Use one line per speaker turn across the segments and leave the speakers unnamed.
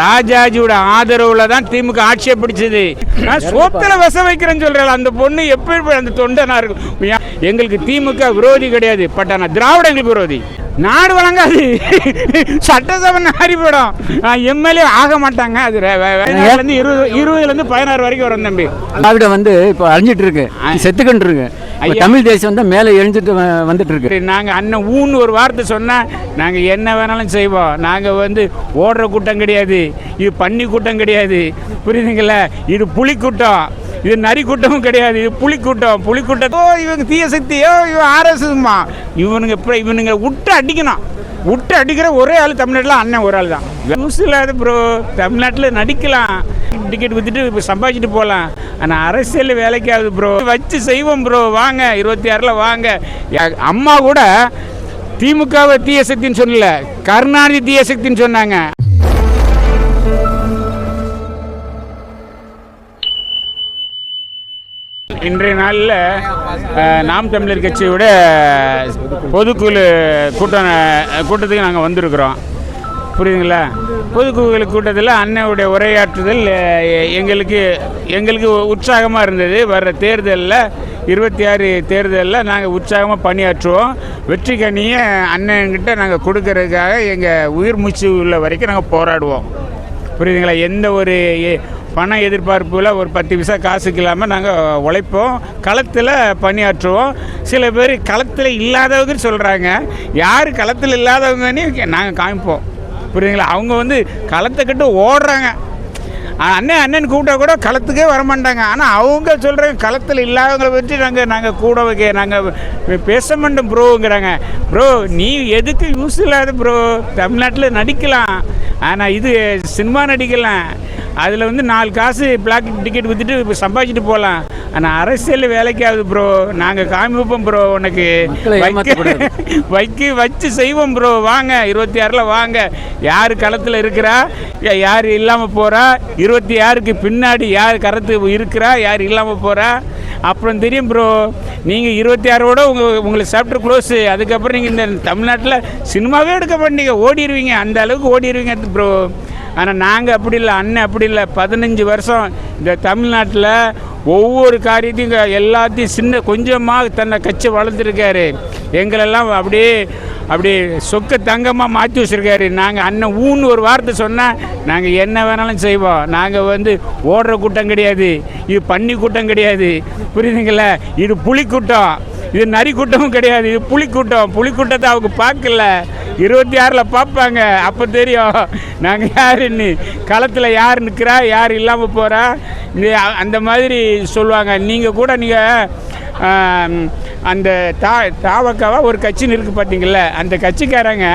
ராஜாஜியோட ஆதரவுல தான் திமுக ஆட்சியை பிடிச்சது. சோத்துல விஷம் வைக்கிறேன்னு சொல்றேன். அந்த பொண்ணு எப்படி அந்த தொண்டனா இருக்கும். எங்களுக்கு திமுக விரோதி கிடையாது, பட் ஆனால் திராவிட எங்களுக்கு விரோதி. நாடு வழங்காது, சட்டசபை நாரிப்படும், எம்எல்ஏ ஆக மாட்டாங்க. அது 20 16 வரைக்கும் வரும் தம்பி.
திராவிட இப்போ அழிஞ்சிட்டு இருக்கு, செத்துக்கிட்டு இருக்கு. தமிழ் தேசம் மேலே எழுந்துட்டு வந்துட்டு இருக்கு.
நாங்கள் அண்ணன் ஊன்னு ஒரு வார்த்தை சொன்னால் நாங்கள் என்ன வேணாலும் செய்வோம். நாங்கள் ஓடுற கூட்டம் கிடையாது, இது பன்னி கூட்டம் கிடையாது, புரியுதுங்களா? இது புலி கூட்டம், இது நரி கூட்டமும் கிடையாது, இது புலிக்கூட்டம். புலிக்கூட்டத்தோ இவங்க தீய சக்தியோ இவன் ஆர்எஸ்எஸ்மா இவனுங்க விட்டு அடிக்கணும். விட்டு அடிக்கிற ஒரே ஆள் தமிழ்நாட்டில் அண்ணன் ஒரு ஆள் தான். நியூஸ் இல்லாத ப்ரோ, தமிழ்நாட்டில் நடிக்கலாம், டிக்கெட் விற்றுட்டு இப்போ சம்பாதிச்சுட்டு போகலாம். ஆனால் அரசியல் வேலைக்கு ஆகுது ப்ரோ. வச்சு செய்வோம் ப்ரோ, வாங்க 26 வாங்க. அம்மா கூட திமுகவை தீய சக்தின்னு சொல்லல, கருணாநிதி தீய சக்தின்னு சொன்னாங்க. இன்றைய நாளில் நாம் தமிழர் கட்சியோட பொதுக்குழு கூட்டத்துக்கு நாங்கள் வந்திருக்கிறோம், புரியுதுங்களா? பொதுக்குழு கூட்டத்தில் அண்ணனுடைய உரையாற்றுதல் எங்களுக்கு உற்சாகமாக இருந்தது. வர்ற தேர்தலில் 26 தேர்தலில் நாங்கள் உற்சாகமாக பணியாற்றுவோம். வெற்றி கனியை அண்ணன்கிட்ட நாங்கள் கொடுக்கறதுக்காக எங்கள் உயிர் மூச்சு உள்ள வரைக்கும் நாங்கள் போராடுவோம், புரியுதுங்களா? எந்த ஒரு பண எதிர்பார்ப்பில் ஒரு 10 பைசா காசுக்கு இல்லாமல் நாங்கள் உழைப்போம், களத்தில் பணியாற்றுவோம். சில பேர் களத்தில் இல்லாதவங்க சொல்கிறாங்க, யார் களத்தில் இல்லாதவங்கன்னு நாங்கள் காமிப்போம், புரியுதுங்களா? அவங்க களத்தை கட்டு ஓடுறாங்க. அண்ணன் கூப்பிட்டா கூட களத்துக்கே வரமாட்டாங்க. ஆனால் அவங்க சொல்கிறாங்க களத்தில் இல்லாதவங்களை வச்சு நாங்கள் கூட வைக்க நாங்கள் பேச மாட்டோம் ப்ரோங்கிறாங்க. ப்ரோ நீ எதுக்கு யூஸ் இல்லாத ப்ரோ, தமிழ்நாட்டில் நடிக்கலாம், ஆனால் இது சினிமா நடிக்கலாம், அதில் 4 காசு பிளாக் டிக்கெட் விற்றுட்டு இப்போ சம்பாதிச்சுட்டு போகலாம். ஆனால் அரசியல் வேலைக்கு ஆகுது ப்ரோ, நாங்கள் காமிப்போம் ப்ரோ, உனக்கு வச்சு செய்வோம் ப்ரோ. வாங்க 26 வாங்க. யார் களத்தில் இருக்கிறா, யார் இல்லாமல் போகிறா, 26க்கு பின்னாடி யார் கருத்து இருக்கிறா, யார் இல்லாமல் போகிறா, அப்புறம் தெரியும் ப்ரோ. நீங்கள் 26ஓட உங்களுக்கு சாப்டர் க்ளோஸு. அதுக்கப்புறம் நீங்கள் இந்த தமிழ்நாட்டில் சினிமாவே எடுக்க மாட்டீங்க, ஓடிடுவீங்க, அந்த அளவுக்கு ஓடிடுவீங்க ப்ரோ. ஆனால் நாங்கள் அப்படி இல்லை, அண்ணன் அப்படி இல்லை. 15 வருஷம் இந்த தமிழ்நாட்டில் ஒவ்வொரு காரியத்தையும் எல்லாத்தையும் கொஞ்சமாக தன்னை கட்சி வளர்த்துருக்காரு. எங்களெல்லாம் அப்படியே சொக்க தங்கமாக மாற்றி வச்சுருக்காரு. நாங்கள் அண்ணன் ஊன்னு ஒரு வார்த்தை சொன்னால் நாங்கள் என்ன வேணாலும் செய்வோம். நாங்கள் ஓடுற கூட்டம் கிடையாது, இது பன்னி கூட்டம் கிடையாது, புரியுதுங்களா? இது புலிக்கூட்டம், இது நரி கூட்டமும் கிடையாது, இது புலிக்கூட்டம். புலிக்கூட்டத்தை அவங்க பார்க்கல, 26 பார்ப்பாங்க, அப்போ தெரியும் நாங்கள் யாருன்னு. களத்தில் யார் நிற்கிறா, யார் இல்லாமல் போகிறா, அந்த மாதிரி சொல்லுவாங்க. நீங்கள் கூட அந்த தாவக்காவா ஒரு கட்சின்னு இருக்குது பார்த்தீங்கள, அந்த கட்சிக்காரங்க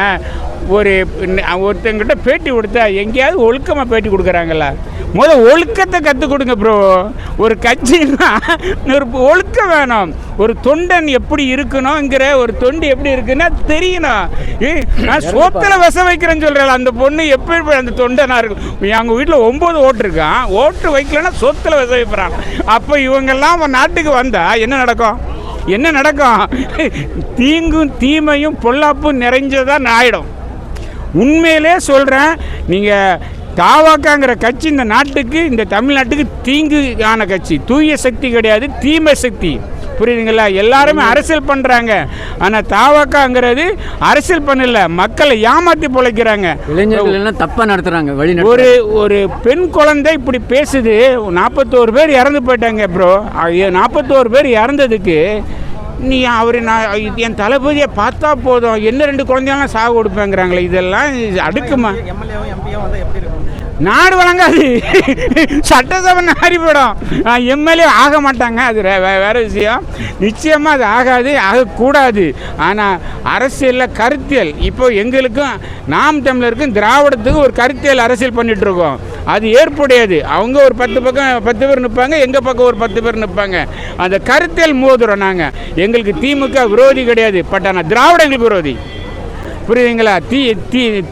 ஒருத்தங்கிட்ட பேட்டி கொடுத்தா எங்கேயாவது ஒழுக்கமாக பேட்டி கொடுக்குறாங்களா? ஒழுக்கத்தை கற்றுக் கொடுங்க ப்ரோ. ஒரு கட்சின்னா ஒரு ஒழுக்கம் வேணும். ஒரு தொண்டன் எப்படி இருக்கணுங்கிற, ஒரு தொண்டு எப்படி இருக்குன்னா தெரியணும். நான் சோத்தில் விஷம் வைக்கிறேன்னு சொல்கிறேன். அந்த பொண்ணு எப்படி அந்த தொண்டனா இருக்கும். எங்கள் வீட்டில் 9 ஓட்டு இருக்கான், ஓட்டு வைக்கலன்னா சோத்தில் விஷம் வைக்கிறான். அப்போ இவங்கெல்லாம் நாட்டுக்கு வந்தால் என்ன நடக்கும்? தீங்கும் தீமையும் பொல்லாப்பும் நிறைஞ்சதான் ஆயிடும். உண்மையிலே சொல்கிறேன், நீங்கள் தாவாக்காங்கிற கட்சி இந்த நாட்டுக்கு, இந்த தமிழ்நாட்டுக்கு தீங்குயான கட்சி, தூய சக்தி கிடையாது, தீமை சக்தி, புரியுதுங்களா? எல்லாருமே அரசியல் பண்ணுறாங்க, ஆனால் தாவாக்காங்கிறது அரசியல் பண்ணல, மக்களை ஏமாற்றி பிழைக்கிறாங்க,
இளைஞர்கள் தப்பாக நடத்துகிறாங்க.
ஒரு பெண் குழந்தை இப்படி பேசுது, 41 பேர் இறந்து போயிட்டாங்க ப்ரோ. 41 பேர் இறந்ததுக்கு நீ நான் என் தளபதியை பார்த்தா போதும், என்ன 2 குழந்தையெல்லாம் சாகு கொடுப்பேங்கிறாங்களே, இதெல்லாம் அடுக்குமா? நாடு வழங்காது, சட்டசபை நாரிப்படும், எம்எல்ஏ ஆக மாட்டாங்க. அது வேறு விஷயம். நிச்சயமாக அது ஆகக்கூடாது. ஆனால் அரசியலில் கருத்தியல், இப்போ எங்களுக்கும் நாம் தமிழருக்கும் திராவிடத்துக்கும் ஒரு கருத்தியல் அரசியல் பண்ணிகிட்ருக்கோம். அது ஏற்புடையது. அவங்க ஒரு 10 பேர் நிற்பாங்க, எங்கள் பக்கம் ஒரு 10 பேர் நிற்பாங்க. அந்த கருத்தியல் மோதுறோம் நாங்கள். எங்களுக்கு திமுக விரோதி கிடையாது, பட் ஆனால் திராவிட எங்களுக்கு விரோதி, புரியுதுங்களா?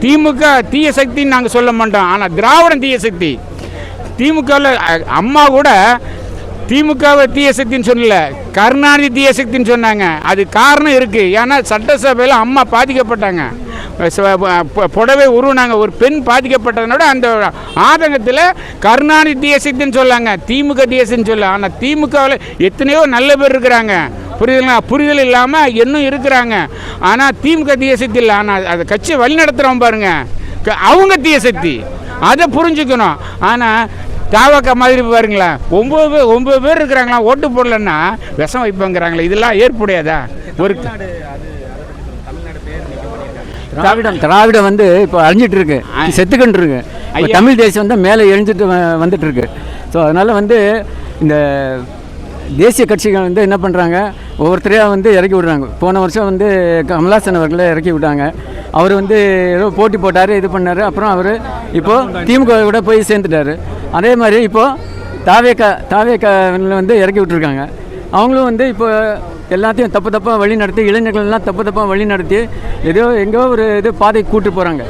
திமுக தீய சக்தின்னு நாங்கள் சொல்ல மாட்டோம், ஆனால் திராவிடம் தீய சக்தி. திமுகவில் அம்மா கூட திமுகவை தீய சக்தின்னு சொல்லல, கருணாநிதி தீய சக்தின்னு சொன்னாங்க. அது காரணம் இருக்குது. ஏன்னா சட்டசபையில் அம்மா பாதிக்கப்பட்டாங்க. புடவை உருவினாங்க. ஒரு பெண் பாதிக்கப்பட்டதனோட அந்த ஆதங்கத்தில் கருணாநிதி தீயசக்தின்னு சொல்லாங்க, திமுக தீயசக்தின்னு சொல்ல. ஆனால் திமுகவில் எத்தனையோ நல்ல பேர் இருக்கிறாங்க, புரியுதுங்களா? புரிதல் இல்லாமல் இன்னும் இருக்கிறாங்க. ஆனால் திமுக தீயசக்தி இல்லை. ஆனால் அதை கட்சியை வழி நடத்துகிறோம் பாருங்க, அவங்க தீயசக்தி, அதை புரிஞ்சுக்கணும். ஆனால் தாவக்க மாதிரி பாருங்களேன், 9 பேர் இருக்கிறாங்களா, ஓட்டு போடலன்னா விஷம் வைப்பங்கிறாங்களே, இதெல்லாம் ஏற்புடையதா? ஒரு
திராவிடம் வந்து இப்போ அழிஞ்சிட்டு இருக்கு, செத்துக்கிட்டு இருக்கு. இப்போ தமிழ் தேசியம் வந்து மேலே எழுந்துட்டு வந்துட்டு இருக்கு. ஸோ அதனால் வந்து இந்த தேசிய கட்சிகள் வந்து என்ன பண்ணுறாங்க, ஒவ்வொருத்தரையாக வந்து இறக்கி விடுறாங்க. போன வருஷம் வந்து கமலாசன் அவர்களை இறக்கி விட்டாங்க. அவர் வந்து ஏதோ போட்டி போட்டார், இது பண்ணார். அப்புறம் அவர் இப்போது திமுக கூட போய் சேர்ந்துட்டார். அதே மாதிரி இப்போது தாவேக்கா வந்து இறக்கி விட்டுருக்காங்க. அவங்களும் வந்து இப்போ எல்லாத்தையும் தப்பாக வழி நடத்தி, இளைஞர்கள்லாம் தப்பாக வழி நடத்தி ஏதோ எங்கோ ஒரு இது பாதை கூட்டு போகிறாங்க.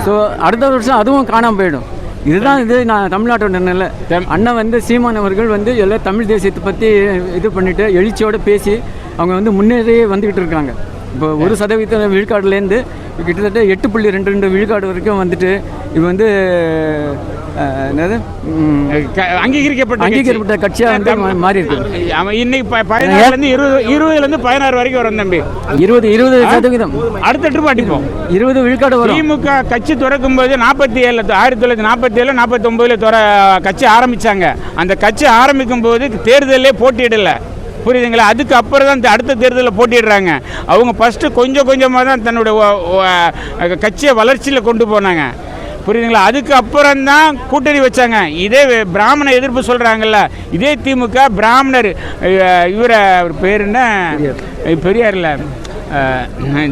ஸோ அடுத்த வருஷம் அதுவும் காணாமல் போயிடும். இதுதான் இது நான் தமிழ்நாட்டோட நிலை. அண்ணன் வந்து சீமான் அவர்கள் வந்து எல்லாம் தமிழ் தேசியத்தை பற்றி இது பண்ணிவிட்டு எழுச்சியோடு பேசி அவங்க வந்து முன்னேறி வந்துக்கிட்டு இருக்காங்க. இப்போ 1% விழுக்காடுலேருந்து கிட்டத்தட்ட 8.22 விழுக்காடு வரைக்கும் வந்துட்டு இப்போ வந்து என்னது அங்கீகரிக்கப்பட்ட கட்சியாக வந்து மாறி இருக்கு.
அவன் இன்னைக்கு 20 16 வரைக்கும் வரும் தம்பி.
20%
அடுத்த ட்ரிப் அடிப்போம்.
20 விழுக்காடு வரும்.
திமுக கட்சி திறக்கும் போது 1947 1949 கட்சி ஆரம்பிச்சாங்க. அந்த கட்சி ஆரம்பிக்கும் போது தேர்தலே போட்டியிடலை, புரியுதுங்களா? அதுக்கு அப்புறம் தான் அடுத்த தேர்தலில் போட்டிடுறாங்க. அவங்க ஃபஸ்ட்டு கொஞ்சம் கொஞ்சமாக தான் தன்னுடைய கட்சியை வளர்ச்சியில் கொண்டு போனாங்க, புரியுதுங்களா? அதுக்கு அப்புறம்தான் கூட்டணி வச்சாங்க. இதே பிராமண எதிர்ப்பு சொல்கிறாங்கல்ல, இதே திமுக பிராமணர் இவர் பேர் என்ன, பெரியார்ல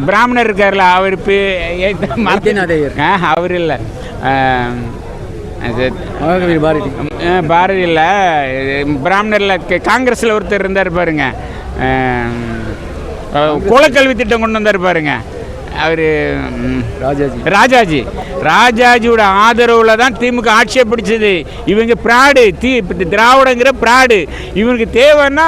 பிராமணர் இருக்கார்ல, அவர் அவர் இல்லை, பாரதி இல்லை, பிராமணரில் காங்கிரஸில் ஒருத்தர் இருந்தார் பாருங்க, குலக்கல்வி திட்டம் கொண்டு வந்தார் பாருங்க, அவர் ராஜாஜியோட ஆதரவில் தான் திமுக ஆட்சியை பிடிச்சது. இவங்க பிராடு, திராவிடங்கிற பிராடு. இவனுக்கு தேவைன்னா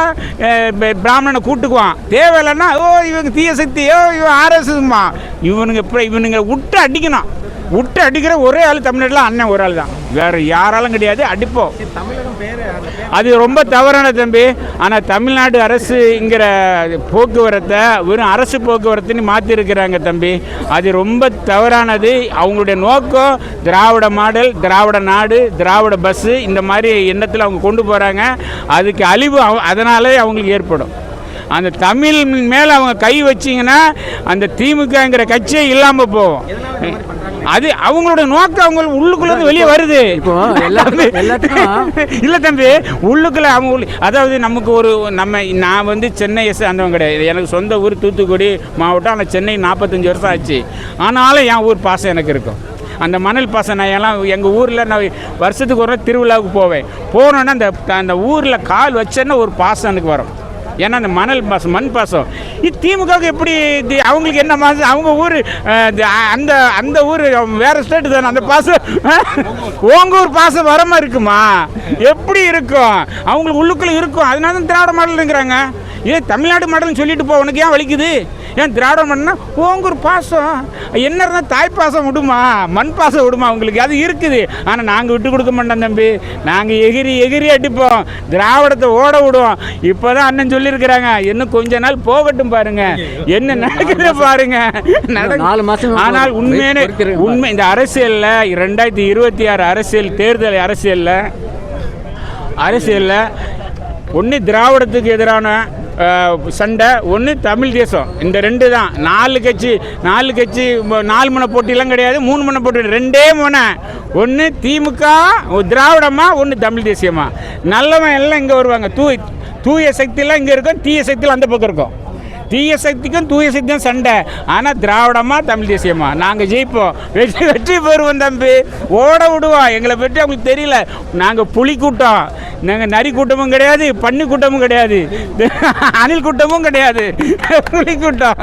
பிராமணனை கூட்டுக்குவான், தேவையில்லைன்னா இவங்க தீய சக்தியோ இவன் ஆர்எஸ்எஸ்மா, இவனுங்க விட்டு அடிக்கணும். விட்டு அடிக்கிற ஒரே ஆள் தமிழ்நாட்டில் அண்ணன் ஒரு ஆள் தான், வேறு யாராலும் கிடையாது. அடிப்போம். அது ரொம்ப தவறான தம்பி. ஆனால் தமிழ்நாடு அரசுங்கிற போக்குவரத்தை வெறும் அரசு போக்குவரத்துன்னு மாற்றிருக்கிறாங்க தம்பி. அது ரொம்ப தவறானது. அவங்களுடைய நோக்கம் திராவிட மாடல், திராவிட நாடு, திராவிட பஸ்ஸு, இந்த மாதிரி எண்ணத்தில் அவங்க கொண்டு போகிறாங்க. அதுக்கு அழிவு அதனாலே அவங்களுக்கு ஏற்படும். அந்த தமிழ் மேலே அவங்க கை வச்சிங்கன்னா அந்த திமுகங்கிற கட்சியே இல்லாமல் போகும். அது அவங்களோட நோக்கம் அவங்க உள்ளுக்குள்ளேருந்து வெளியே வருது. இப்போ இல்லை தம்பி, உள்ளுக்குள்ளே அவங்க, அதாவது நமக்கு நான் வந்து சென்னை அந்தவங்க கிடையாது. எனக்கு சொந்த ஊர் தூத்துக்குடி மாவட்டம். ஆனால் சென்னை 45 வருஷம் ஆச்சு. ஆனாலும் என் ஊர் பாசம் எனக்கு இருக்கும். அந்த மணல் பாசம் நான் எல்லாம் எங்கள் ஊரில் நான் வருஷத்துக்கு ஒரு திருவிழாவுக்கு போவேன். போனோன்னா அந்த ஊரில் கால் வச்சேன்னா ஒரு பாசம் எனக்கு வரும். ஏன்னா அந்த மணல் பாசம், மண் பாசம். இது திமுகவுக்கு எப்படி, அவங்களுக்கு என்ன மாதம், அவங்க ஊர் அந்த ஊர் வேறு ஸ்டேட்டு தானே, அந்த பாசம் ஓங்கூர் பாசம் வரமா இருக்குமா? எப்படி இருக்கும்? அவங்களுக்கு உள்ளுக்குள்ளே இருக்கும். அதனால தான் திராவிட மாடலுங்கிறாங்க. ஏன் தமிழ்நாடு மாடல்னு சொல்லிட்டு போ, உனக்கு ஏன் வலிக்குது? ஏன் திராவிட மாடல்னா ஓங்கூர் பாசம் என்ன இருந்தால் தாய் பாசம் விடுமா, மண் பாசம் விடுமா? அவங்களுக்கு அது இருக்குது. ஆனால் நாங்கள் விட்டு கொடுக்க மாட்டோம் தம்பி. நாங்கள் எகிரி அடிப்போம், திராவிடத்தை ஓட விடுவோம். இப்போ தான் அண்ணன் சொல்லியிருக்கிறாங்க, இன்னும் கொஞ்ச நாள் போகட்டும் பாருங்க என்ன நடக்குது பாருங்க.
4 மாதம்.
ஆனால் உண்மை இந்த அரசியலில் 2026 அரசியல் தேர்தல் அரசியலில் ஒன்று திராவிடத்துக்கு எதிரான சண்டை, ஒன்று தமிழ் தேசம். இந்த 2 தான். 4 கட்சி 4 முனை போட்டிலாம் கிடையாது, 3 முனை போட்டி, 2 முனை. ஒன்று திமுக திராவிடமா, ஒன்று தமிழ் தேசியமா. நல்லவன் எல்லாம் இங்கே வருவாங்க. தூய சக்தியெல்லாம் இங்கே இருக்கும், தீய சக்தியில் அந்த பக்கம் இருக்கும். தீய சக்திக்கும் தூய சக்தியும் சண்டை. ஆனால் திராவிடமா தமிழ் தேசியமா நாங்கள் ஜெயிப்போம், வெற்றி பெறுவோம் தம்பி. ஓட விடுவோம். எங்களை பற்றி அவங்களுக்கு தெரியல. நாங்கள் புலி கூட்டம், நாங்கள் நரி கூட்டமும் கிடையாது, பன்னி கூட்டமும் கிடையாது, அணில் கூட்டமும் கிடையாது, புலி கூட்டம்.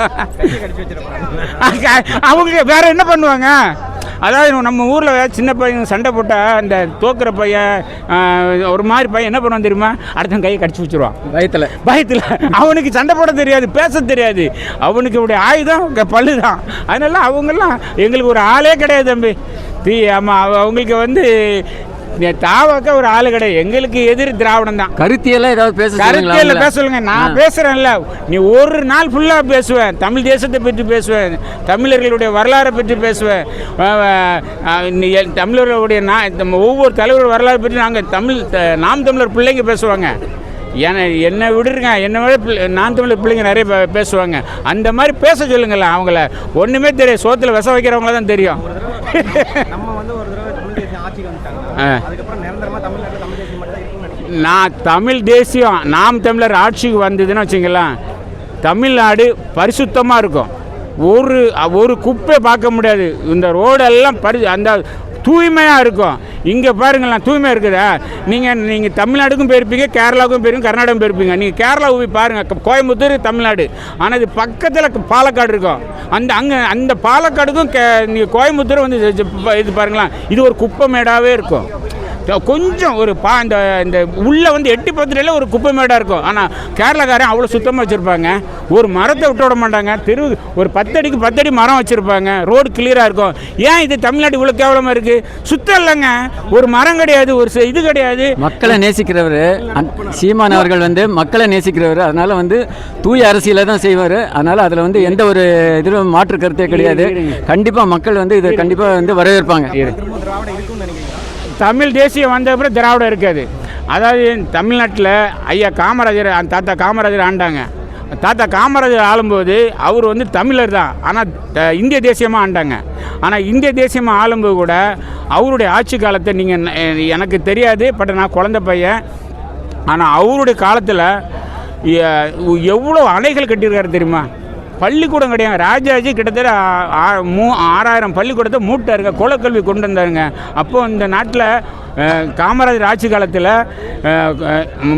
அவங்க வேற என்ன பண்ணுவாங்க? அதாவது நம்ம ஊரில் சின்ன பையன் சண்டை போட்டால் அந்த தோக்குற பையன் ஒரு மாதிரி பையன் என்ன பண்ணுவான் தெரியுமா, அடுத்த கையை கடிச்சு வச்சுருவான் பயத்தில். அவனுக்கு சண்டை போட தெரியாது, பேச தெரியாது, அவனுக்கு இப்படி ஆயுதம் பல்லு தான். அதனால அவங்கெல்லாம் எங்களுக்கு ஒரு ஆளே கிடையாது தம்பி. ஆமாம், அவங்களுக்கு வந்து தாவாக்க ஒரு ஆளு கிடையாது, எங்களுக்கு எதிர் திராவிடம் தான்.
கருத்தியெல்லாம் ஏதாவது
கருத்தியெல்லாம் பேச சொல்லுங்க. நான் பேசுகிறேன்ல, நீ ஒரு நாள் ஃபுல்லாக பேசுவேன், தமிழ் தேசத்தை பற்றி பேசுவேன், தமிழர்களுடைய வரலாறை பற்றி பேசுவேன், தமிழர்களுடைய ஒவ்வொரு தலைவரோட வரலாறு பற்றி நாங்கள் நாம் தமிழர் பிள்ளைங்க பேசுவாங்க. என்னை விடுருங்க, என்னை விட நான் தமிழர் பிள்ளைங்க நிறைய பேசுவாங்க. அந்த மாதிரி பேச சொல்லுங்கள. அவங்கள ஒன்றுமே தெரியும், சோத்தில் விஷம் வைக்கிறவங்கள தான் தெரியும். நான் தமிழ் தேசியம் நாம் தமிழர் ஆட்சிக்கு வந்ததுன்னு வச்சுங்களேன், தமிழ்நாடு பரிசுத்தமாக இருக்கும். ஒரு குப்பை பார்க்க முடியாது. இந்த ரோடெல்லாம் அந்த தூய்மையாக இருக்கும். இங்கே பாருங்களேன், தூய்மையாக இருக்குதா? நீங்கள் தமிழ்நாடுக்கும் போயிருப்பீங்க, கேரளாவுக்கும் போயிருப்பீங்க, கர்நாடகம் போயிருப்பீங்க. நீங்கள் கேரளா போய் பாருங்கள், கோயம்புத்தூர் தமிழ்நாடு, ஆனால் இது பக்கத்தில் பாலக்காடு இருக்கும். அந்த பாலக்காடுக்கும் நீங்கள் கோயம்புத்தூர் வந்து இது பாருங்களேன், இது ஒரு குப்பை மேடாகவே இருக்கும். கொஞ்சம் ஒரு இந்த உள்ளே வந்து 8-10 ஒரு குப்பை மேடாக இருக்கும். ஆனால் கேரளாக்காரன் அவ்வளோ சுத்தமாக வச்சுருப்பாங்க. ஒரு மரத்தை விட்டு விட மாட்டாங்க. ஒரு 10 அடிக்கு 10 அடி மரம் வச்சுருப்பாங்க. ரோடு கிளியராக இருக்கும். ஏன் இது தமிழ்நாடு இவ்வளோ கேவலமாக இருக்குது? சுத்தம் இல்லைங்க, ஒரு மரம் கிடையாது, ஒரு இது கிடையாது.
மக்களை நேசிக்கிறவர் சீமான் அவர்கள் வந்து மக்களை நேசிக்கிறவர். அதனால் வந்து தூய அரசியலை தான் செய்வார். அதனால் அதில் வந்து எந்த ஒரு இதிலும் மாற்று கருத்தே கிடையாது. கண்டிப்பாக மக்கள் வந்து இதை கண்டிப்பாக வந்து வரவேற்பாங்க.
தமிழ் தேசியம் வந்த அப்புறம் திராவிடம் இருக்காது. அதாவது தமிழ்நாட்டில் ஐயா காமராஜர், தாத்தா காமராஜர் ஆண்டாங்க. தாத்தா காமராஜர் ஆளும்போது அவர் வந்து தமிழர் தான், ஆனால் இந்திய தேசியமாக ஆண்டாங்க. ஆனால் இந்திய தேசியமாக ஆளும்போது கூட அவருடைய ஆட்சி காலத்தை நீங்கள் எனக்கு தெரியாது, பட் நான் குழந்தை பையன். ஆனால் அவருடைய காலத்தில் எவ்வளோ அணைகள் கட்டியிருக்காரு தெரியுமா? பள்ளிக்கூடம் கிடையாது. ராஜாஜி கிட்டத்தட்ட 6000 பள்ளிக்கூடத்தை மூட்டாருங்க, குலக்கல்வி கொண்டு வந்தாருங்க. அப்போது இந்த நாட்டில் காமராஜர் ஆட்சி காலத்தில்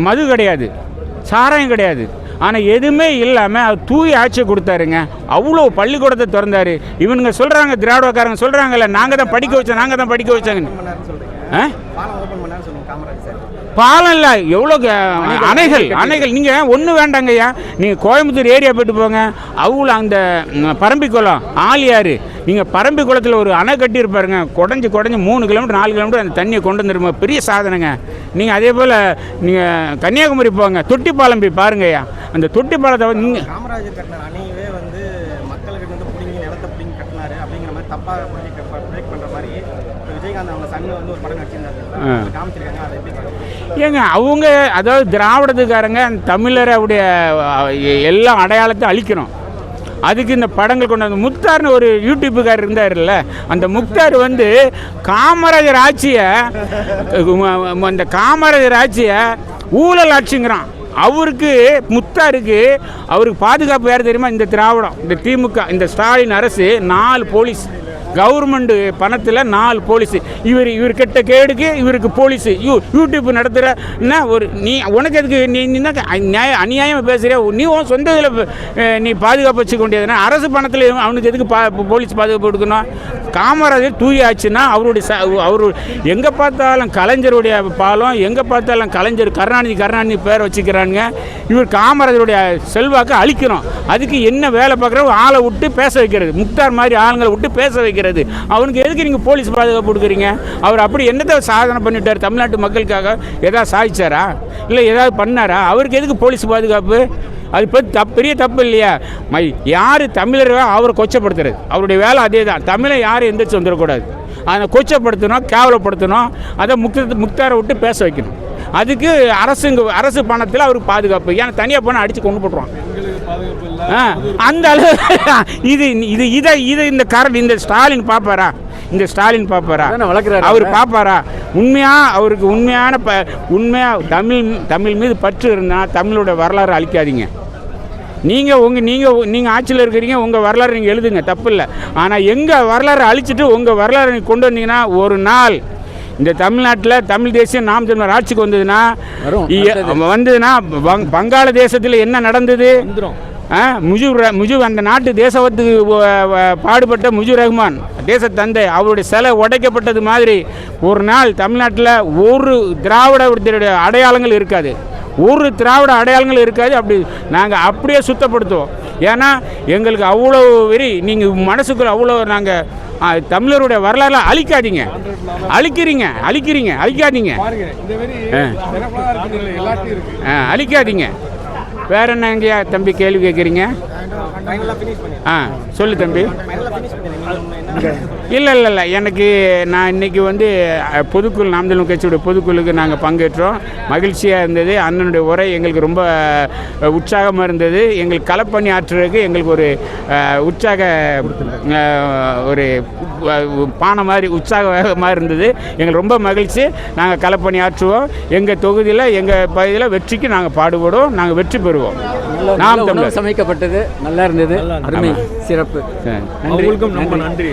மது கிடையாது, சாராயம் கிடையாது, ஆனால் எதுவுமே இல்லாமல் அவர் தூய் ஆட்சியை கொடுத்தாருங்க. அவ்வளோ பள்ளிக்கூடத்தை திறந்தார். இவனுங்க சொல்கிறாங்க, திராவிடக்காரங்க சொல்கிறாங்கல்ல, நாங்கள் தான் படிக்க வச்சாங்க. பாலம் இல்லை, எவ்வளோ அணைகள் நீங்கள் ஒன்றும் வேண்டாங்கய்யா. நீங்கள் கோயம்புத்தூர் ஏரியா போய்ட்டு போங்க, அவ்வளோ அந்த பரம்பிக்குளம் ஆலியாறு, நீங்கள் பரம்பிக்குளத்தில் ஒரு அணை கட்டியிருப்பாருங்க. குடஞ்சி 3 கிலோமீட்டர் 4 கிலோமீட்டர் அந்த தண்ணியை கொண்டு வந்துருமா, பெரிய சாதனைங்க. நீங்கள் அதே போல் நீங்கள் கன்னியாகுமரி போங்க, தொட்டி பாலம் போய் பாருங்கய்யா. அந்த தொட்டி பாலத்தை வந்து நீங்கள்
காமராஜர் கட்டின அணையவே வந்து மக்கள்கிட்ட வந்து பிடிங்கி நிலத்தை பிடிங்கி கட்டினாரு அப்படிங்கிற மாதிரி தப்பாக பிரேக் பண்ணுற மாதிரி விஜயகாந்த் அவங்க சன்னு வந்து ஒரு படம் நடிச்சிருந்தாங்க, காமிச்சிருக்காங்க. அதை எப்படி
ஏங்க அவங்க, அதாவது திராவிடத்துக்காரங்க தமிழருடைய எல்லா அடையாளத்தையும் அழிக்கணும். அதுக்கு இந்த படங்கள் கொண்டு வந்து முக்தார்னு ஒரு யூடியூப்புக்காரர் இருந்தார்ல, அந்த முக்தார் வந்து காமராஜர் ஆட்சியை ஊழல் ஆட்சிங்கிறான். அவருக்கு பாதுகாப்பு யார் தெரியுமா? இந்த திராவிடம், இந்த திமுக, இந்த ஸ்டாலின் அரசு 4 போலீஸ், கவர்மெண்ட் பணத்தில் 4 போலீஸு. இவர் கெட்ட கேடுக்கு இவருக்கு போலீஸு. யூடியூப் நடத்துகிற ஒரு உனக்கு எதுக்கு நீ அநியாயமாக பேசுகிற? நீ சொந்த இதில் நீ பாதுகாப்பு வச்சுக்க வேண்டியதுனா அரசு பணத்தில் அவனுக்கு எதுக்கு போலீஸ் பாதுகாப்பு கொடுக்கணும்? காமராஜர் தூய ஆச்சுன்னா அவரு எங்கே பார்த்தாலும் கலைஞருடைய பாலம், எங்கே பார்த்தாலும் கலைஞர் கருணாநிதி பேரை வச்சுக்கிறானுங்க. இவர் காமராஜருடைய செல்வாக்கை அழிக்கணும். அதுக்கு என்ன வேலை பார்க்குற ஆளை விட்டு பேச வைக்கிறது, முக்தார் மாதிரி ஆளுங்களை விட்டு பேச வைக்கிறது. அவனுக்கு எதுக்கு நீங்கள் போலீஸ் பாதுகாப்பு கொடுக்குறீங்க? அவர் அப்படி என்னத்தை சாதனை பண்ணிட்டார்? தமிழ்நாட்டு மக்களுக்காக ஏதாவது சாதிச்சாரா? இல்லை ஏதாவது பண்ணாரா? அவருக்கு எதுக்கு போலீஸ் பாதுகாப்பு? அது பெரிய தப்பு இல்லையா? யார் தமிழரை அவரை கொச்சப்படுத்துறது, அவருடைய வேலை அதே தான். தமிழை யாரும் எந்திரிச்சு வந்துடக்கூடாது, அதை கொச்சப்படுத்தணும், கேவலப்படுத்தணும், அதை முக்தாரை விட்டு பேச வைக்கணும். அதுக்கு அரசு பணத்தில் அவருக்கு பாதுகாப்பு. ஏன்னா தனியாக போனால் அடித்து கொண்டு போட்டுருவான். அந்த அளவு இதை இந்த ஸ்டாலின் பார்ப்பாரா? அவர் பார்ப்பாரா? அவருக்கு உண்மையாக தமிழ் மீது பற்று இருந்தால் தமிழோட வரலாறு அழிக்காதீங்க. நீங்கள் ஆட்சியில் இருக்கிறீங்க, உங்கள் வரலாறு நீங்கள் எழுதுங்க, தப்பு இல்லை. ஆனால் எங்கள் வரலாறு அழிச்சிட்டு உங்கள் வரலாறு நீங்கள் கொண்டு வந்தீங்கன்னா, ஒரு நாள் இந்த தமிழ்நாட்டில் தமிழ் தேசியம் நாம் தமிழர் ஆட்சிக்கு வந்ததுன்னா வங்களாதேசத்தில் என்ன நடந்தது? முஜிபுர் அந்த நாட்டு தேசத்துக்கு பாடுபட்ட முஜிபுர் ரஹ்மான் தேச தந்தை அவருடைய சிலை உடைக்கப்பட்டது மாதிரி ஒரு நாள் தமிழ்நாட்டில் ஒரு திராவிட அடையாளங்கள் இருக்காது, ஒரு திராவிட அடையாளங்கள் இருக்காது. அப்படி நாங்கள் அப்படியே சுத்தப்படுத்துவோம். ஏன்னா எங்களுக்கு அவ்வளோ வெறி, நீங்கள் மனசுக்குள்ள அவ்வளோ நாங்கள் தமிழருடைய வரலாறுலாம் அழிக்காதீங்க, அழிக்காதீங்க, அழிக்காதீங்க. வேற என்னங்கய்யா தம்பி கேள்வி கேட்குறீங்க? சொல்லு தம்பி. இல்லை எனக்கு நான் இன்றைக்கி வந்து பொதுக்குழு நாமதல் கட்சியுடைய பொதுக்குழுக்கு நாங்கள் பங்கேற்றோம். மகிழ்ச்சியாக இருந்தது. அண்ணனுடைய உரை எங்களுக்கு ரொம்ப உற்சாகமாக இருந்தது. எங்களுக்கு களப்பணி ஆற்றுறதுக்கு எங்களுக்கு ஒரு உற்சாக ஒரு பானை மாதிரி உற்சாகமாக இருந்தது. எங்களுக்கு ரொம்ப மகிழ்ச்சி. நாங்கள் களப்பணி ஆற்றுவோம். எங்கள் தொகுதியில் எங்கள் பகுதியில் வெற்றிக்கு நாங்கள் பாடுபடுவோம். நாங்கள் வெற்றி பெறுவோம். நாம் தமிழர்
சமைக்கப்பட்டது நல்லா இருந்தது. அருமை, சிறப்பு.
நன்றி.